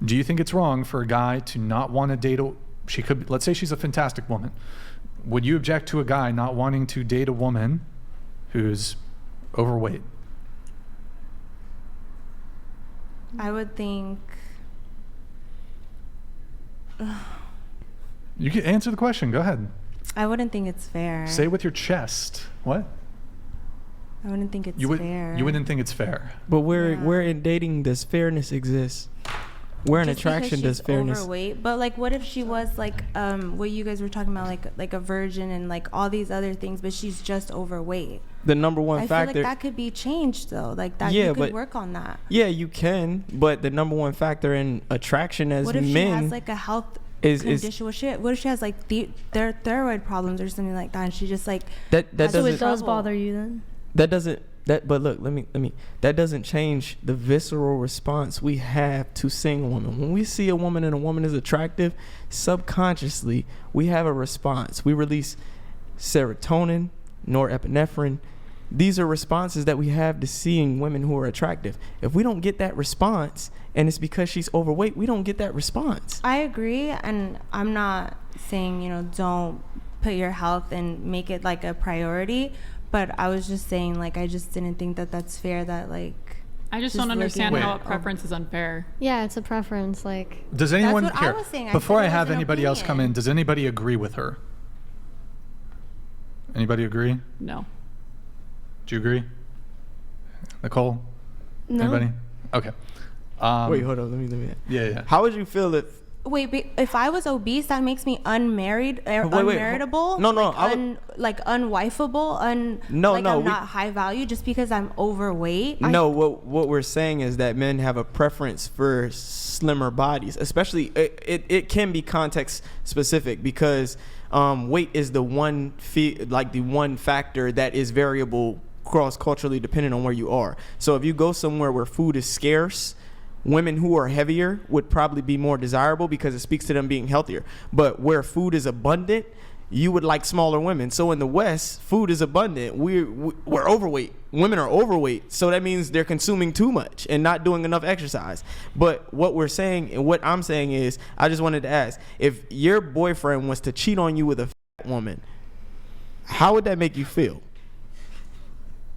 Do you think it's wrong for a guy to not want to date let's say she's a fantastic woman. Would you object to a guy not wanting to date a woman who's overweight? I would think... You can answer the question. Go ahead. I wouldn't think it's fair. Say it with your chest. What? I wouldn't think it's fair. You wouldn't think it's fair. But where in dating does fairness exist? Where in attraction does fairness? Overweight, but like, what if she was like, what you guys were talking about, like a virgin and like all these other things, but she's just overweight? The number one factor. I feel like that could be changed though. Like that, you could work on that. Yeah, you can. But the number one factor in attraction as men. What if she has like a health condition? What if she has like thyroid problems or something like that, and she just like that doesn't. So it does bother you then? That doesn't. But look, let me. That doesn't change the visceral response we have to seeing a woman. When we see a woman and a woman is attractive, subconsciously we have a response. We release serotonin, norepinephrine. These are responses that we have to seeing women who are attractive. If we don't get that response, and it's because she's overweight, we don't get that response. I agree, and I'm not saying don't put your health and make it like a priority. But I was just saying, like, I just didn't think that that's fair. That like, I just don't understand how a preference is unfair. Yeah, it's a preference. Like, does anyone that's what here? I was saying. Before I have anybody else come in, does anybody agree with her? Anybody agree? No. Do you agree, Nicole? No. Anybody? Okay. Wait, hold on. Let me. Yeah. How would you feel if? Wait, but if I was obese, that makes me unmarried, unmarriageable? No, like unwifeable, I'm not high value just because I'm overweight. No, what we're saying is that men have a preference for slimmer bodies, especially it can be context specific because weight is the one factor that is variable cross culturally depending on where you are. So if you go somewhere where food is scarce, women who are heavier would probably be more desirable because it speaks to them being healthier. But where food is abundant, you would like smaller women. So in the West, food is abundant. We're overweight. Women are overweight. So that means they're consuming too much and not doing enough exercise. But what we're saying and what I'm saying is, I just wanted to ask, if your boyfriend was to cheat on you with a fat woman, how would that make you feel?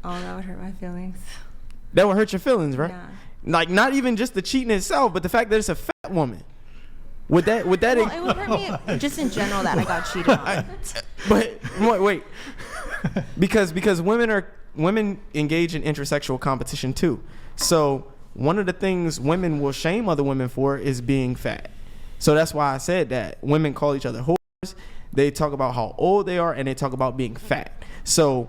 Oh, that would hurt my feelings. That would hurt your feelings, right? Yeah. Like not even just the cheating itself, but the fact that it's a fat woman. Would that? Well, it would hurt me just in general that I got cheated on. But wait, because women engage in intersexual competition too. So one of the things women will shame other women for is being fat. So that's why I said that women call each other whores. They talk about how old they are and they talk about being fat. So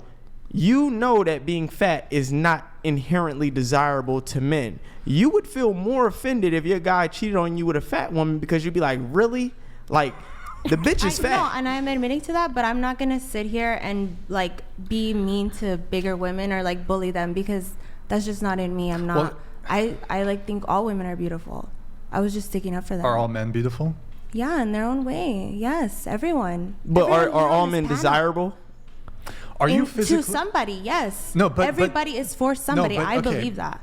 you know that being fat is not inherently desirable to men. You would feel more offended if your guy cheated on you with a fat woman because you'd be like, really? Like, the bitch is fat. No, and I'm admitting to that, but I'm not going to sit here and like be mean to bigger women or like bully them because that's just not in me. I'm not. Well, I like think all women are beautiful. I was just sticking up for them. Are all men beautiful? Yeah, in their own way. Yes, everyone. But everyone are all men desirable? Are you physically? To somebody, yes. No, but everybody is for somebody. No, I believe that.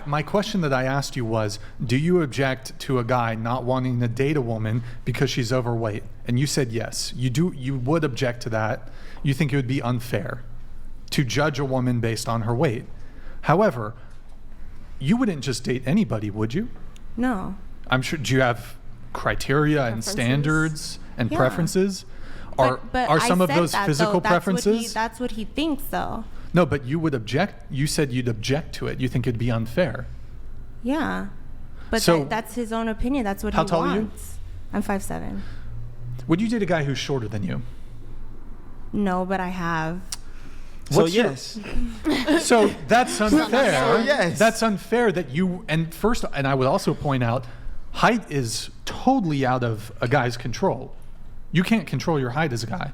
My question that I asked you was, do you object to a guy not wanting to date a woman because she's overweight? And you said yes. You do. You would object to that. You think it would be unfair to judge a woman based on her weight. However, you wouldn't just date anybody, would you? No. I'm sure. Do you have criteria and standards and preferences? Are some of those physical preferences? That's what he thinks, though. No, but you would object. You said you'd object to it. You think it'd be unfair. Yeah, but so, that's his own opinion. That's what he wants. How tall are you? I'm 5'7". Would you date a guy who's shorter than you? No, but I have. So yes. So that's unfair. So yes. That's unfair that you and I would also point out, height is totally out of a guy's control. You can't control your height as a guy.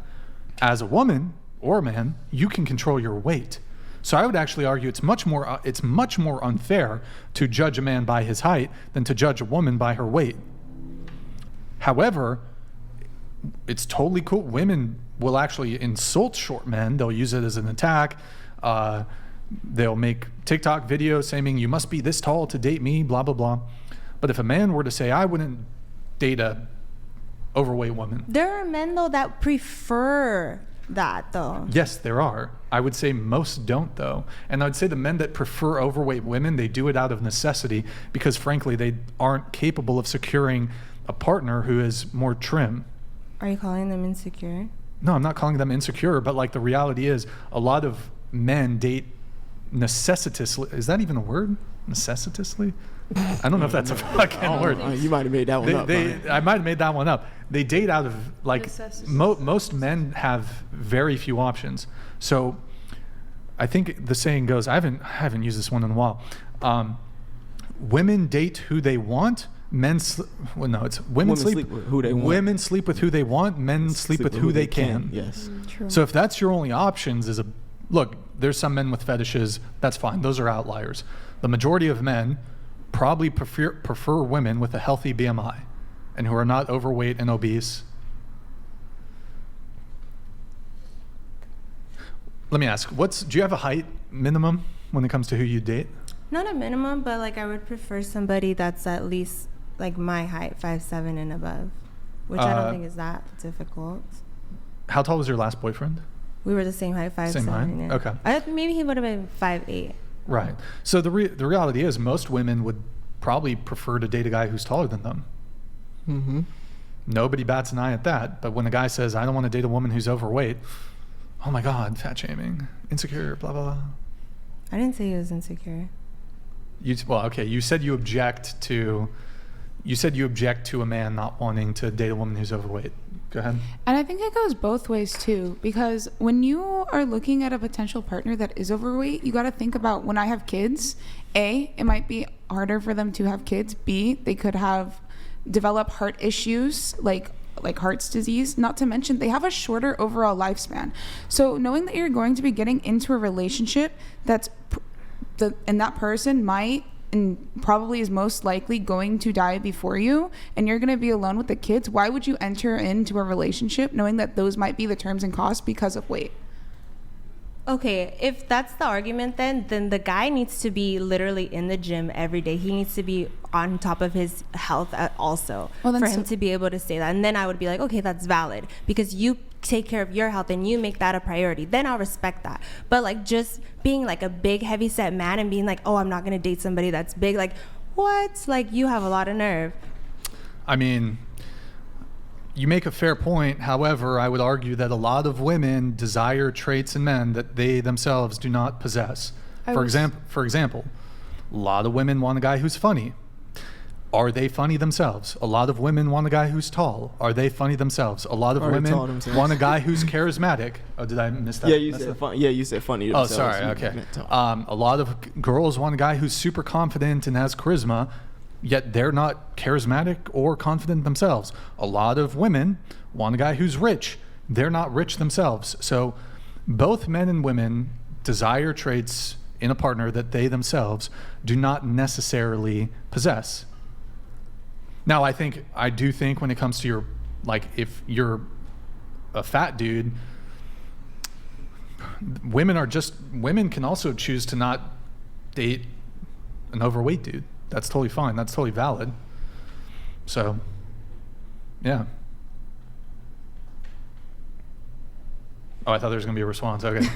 As a woman or a man, you can control your weight. So I would actually argue it's much more unfair to judge a man by his height than to judge a woman by her weight. However, it's totally cool. Women will actually insult short men. They'll use it as an attack. They'll make TikTok videos saying, you must be this tall to date me, blah, blah, blah. But if a man were to say, I wouldn't date a overweight woman. There are men though that prefer that though. Yes, there are. I would say most don't though. And I'd say the men that prefer overweight women, they do it out of necessity because frankly, they aren't capable of securing a partner who is more trim. Are you calling them insecure? No, I'm not calling them insecure, but like the reality is a lot of men date necessitously. Is that even a word? Necessitously? I don't know if that's a fucking word. You might have made that one up. I might have made that one up. They date out of like most men have very few options. So I think the saying goes, I haven't used this one in a while. Women date who they want. Women sleep with who they want. Women sleep with who they want. Men sleep with who they can. Yes. True. So if that's your only options, look, there's some men with fetishes. That's fine. Those are outliers. The majority of men probably prefer women with a healthy BMI and who are not overweight and obese. Let me ask, do you have a height minimum when it comes to who you date? Not a minimum, but like I would prefer somebody that's at least like my height, 5'7" and above, which I don't think is that difficult. How tall was your last boyfriend? We were the same height, 5'7". Same height? Yeah. Okay. Maybe he would have been 5'8". Right. So the reality is most women would probably prefer to date a guy who's taller than them. Mm-hmm. Nobody bats an eye at that. But when a guy says, I don't want to date a woman who's overweight, oh my God, fat shaming, insecure, blah, blah, blah. I didn't say he was insecure. You said you object to a man not wanting to date a woman who's overweight. Go ahead. And I think it goes both ways too, because when you are looking at a potential partner that is overweight, you got to think about when I have kids, A, it might be harder for them to have kids. B, they could develop heart issues like heart's disease, not to mention they have a shorter overall lifespan. So knowing that you're going to be getting into a relationship and that person might and probably is most likely going to die before you, and you're going to be alone with the kids, why would you enter into a relationship knowing that those might be the terms and costs because of weight? Okay, if that's the argument, then the guy needs to be literally in the gym every day. He needs to be on top of his health also for him to be able to say that. And then I would be like, okay, that's valid because you take care of your health and you make that a priority. Then I'll respect that. But like just being like a big heavy set man and being like, oh, I'm not going to date somebody that's big. Like what? Like you have a lot of nerve. I mean, you make a fair point. However, I would argue that a lot of women desire traits in men that they themselves do not possess. For example, a lot of women want a guy who's funny. Are they funny themselves? A lot of women want a guy who's tall. Are they funny themselves? A lot of women want a guy who's charismatic. Oh, did I miss that? Yeah, you said funny. Oh, sorry. Okay. A lot of girls want a guy who's super confident and has charisma, yet they're not charismatic or confident themselves. A lot of women want a guy who's rich. They're not rich themselves. So both men and women desire traits in a partner that they themselves do not necessarily possess. Now, I do think when it comes to if you're a fat dude, women can also choose to not date an overweight dude. That's totally fine. That's totally valid. So, yeah. Oh, I thought there was going to be a response. Okay.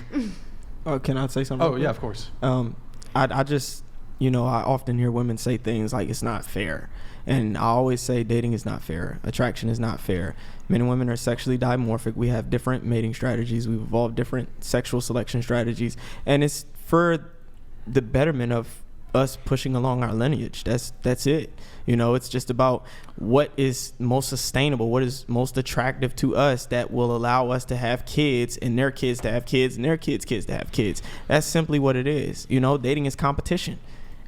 Oh, can I say something? Oh, yeah, of course. I just, I often hear women say things like it's not fair. And I always say dating is not fair. Attraction is not fair. Men and women are sexually dimorphic. We have different mating strategies. We've evolved different sexual selection strategies. And it's for the betterment of us pushing along our lineage. That's it. It's just about what is most sustainable, what is most attractive to us that will allow us to have kids and their kids to have kids and their kids' kids to have kids. That's simply what it is. Dating is competition.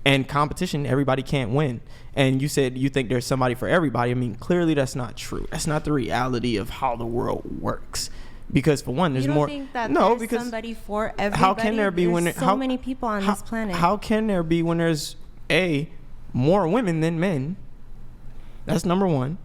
And competition, everybody can't win. And you said you think there's somebody for everybody. I mean, clearly that's not true. That's not the reality of how the world works. Because for one, there's more. You don't think that there's somebody for everybody? How can there be when there's so many people on this planet? How can there be when there's more women than men? That's number one.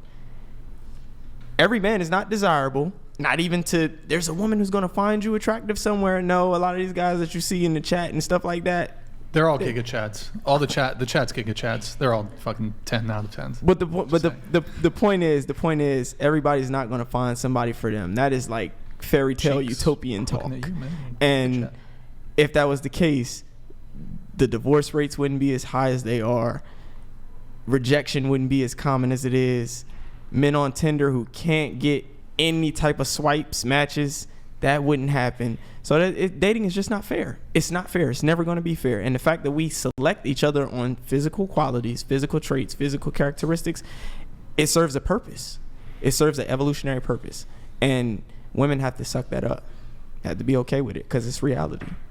Every man is not desirable. Not even there's a woman who's going to find you attractive somewhere. No, a lot of these guys that you see in the chat and stuff like that, They're all Giga Chads. All the chat's Giga Chads. They're all fucking 10 out of 10s. But the point is everybody's not going to find somebody for them. That is like fairy tale Cheeks. utopian talk. Looking at you, man. And Giga Chad. if that was the case, the divorce rates wouldn't be as high as they are. Rejection wouldn't be as common as it is. Men on Tinder who can't get any type of swipes, matches, that wouldn't happen. So dating is just not fair. It's not fair. It's never going to be fair. And the fact that we select each other on physical qualities, physical traits, physical characteristics, it serves a purpose. It serves an evolutionary purpose. And women have to suck that up. Have to be okay with it because it's reality.